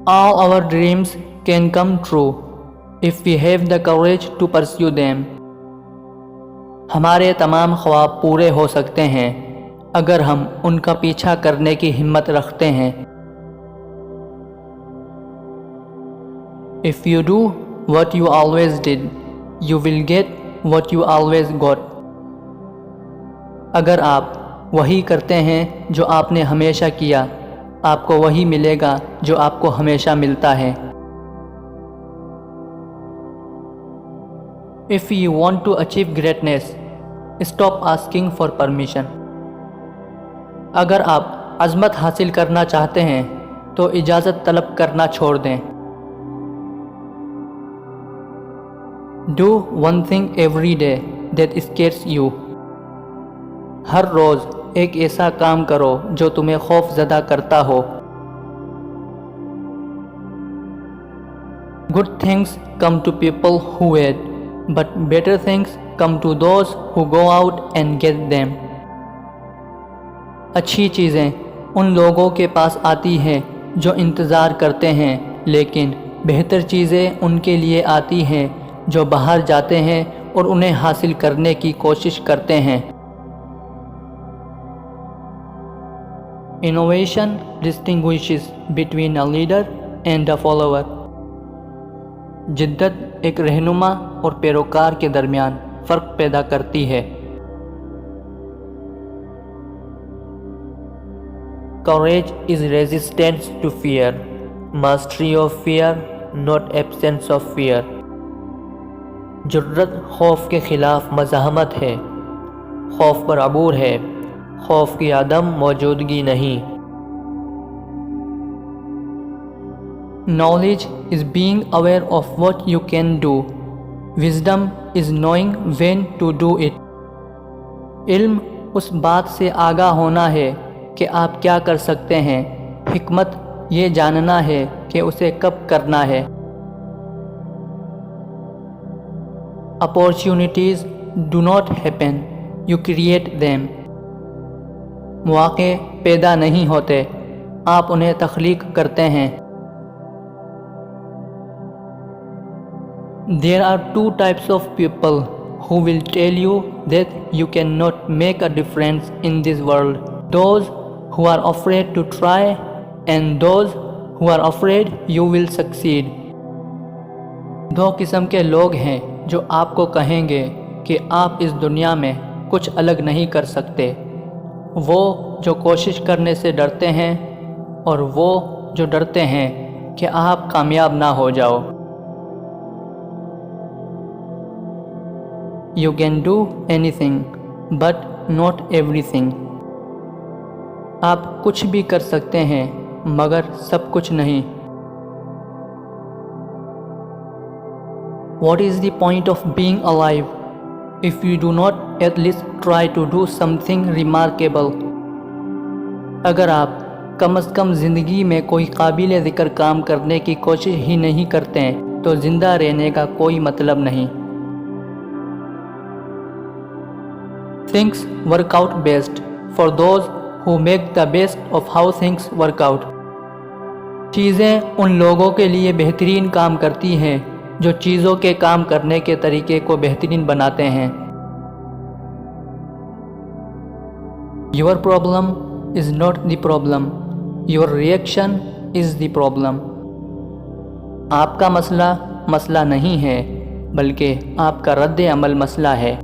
All our dreams can come true if we have the courage to pursue them. ہمارے تمام خواب پورے ہو سکتے ہیں اگر ہم ان کا پیچھا کرنے کی ہمت رکھتے ہیں. If you do what you always did, you will get what you always got. اگر آپ وہی کرتے ہیں جو آپ نے ہمیشہ کیا، آپ کو وہی ملے گا جو آپ کو ہمیشہ ملتا ہے. If you want to achieve greatness, stop asking for permission. اگر آپ عظمت حاصل کرنا چاہتے ہیں تو اجازت طلب کرنا چھوڑ دیں. Do one thing every day that scares you. ہر روز ایک ایسا کام کرو جو تمہیں خوف زدہ کرتا ہو. Good things come to people who wait, but better things come to those who go out and get them. اچھی چیزیں ان لوگوں کے پاس آتی ہیں جو انتظار کرتے ہیں، لیکن بہتر چیزیں ان کے لیے آتی ہیں جو باہر جاتے ہیں اور انہیں حاصل کرنے کی کوشش کرتے ہیں. Innovation distinguishes between a leader and a follower. جدت ایک رہنما اور پیروکار کے درمیان فرق پیدا کرتی ہے. Courage is resistance to fear. Mastery of fear, not absence of fear. جرأت خوف کے خلاف مزاحمت ہے، خوف پر عبور ہے، خوف کی عدم موجودگی نہیں. Knowledge is being aware of what you can do. Wisdom is knowing when to do it. علم اس بات سے آگاہ ہونا ہے کہ آپ کیا کر سکتے ہیں، حکمت یہ جاننا ہے کہ اسے کب کرنا ہے. Opportunities do not happen, you create them. مواقع پیدا نہیں ہوتے، آپ انہیں تخلیق کرتے ہیں. There are two types of people who will tell you that you cannot make a difference in this world. Those who are afraid to try and those who are afraid you will succeed. دو قسم کے لوگ ہیں جو آپ کو کہیں گے کہ آپ اس دنیا میں کچھ الگ نہیں کر سکتے. وہ جو کوشش کرنے سے ڈرتے ہیں اور وہ جو ڈرتے ہیں کہ آپ کامیاب نہ ہو جاؤ. You can do anything but not everything. آپ کچھ بھی کر سکتے ہیں مگر سب کچھ نہیں. What is the point of being alive if you do not at least try to do something remarkable? اگر آپ کم از کم زندگی میں کوئی قابل ذکر کام کرنے کی کوشش ہی نہیں کرتے تو زندہ رہنے کا کوئی مطلب نہیں. Things work out best for those who make the best of how things work out. چیزیں ان لوگوں کے لیے بہترین کام کرتی ہیں جو چیزوں کے کام کرنے کے طریقے کو بہترین بناتے ہیں. Your problem is not the problem. Your reaction is the problem. آپ کا مسئلہ مسئلہ نہیں ہے بلکہ آپ کا رد عمل مسئلہ ہے.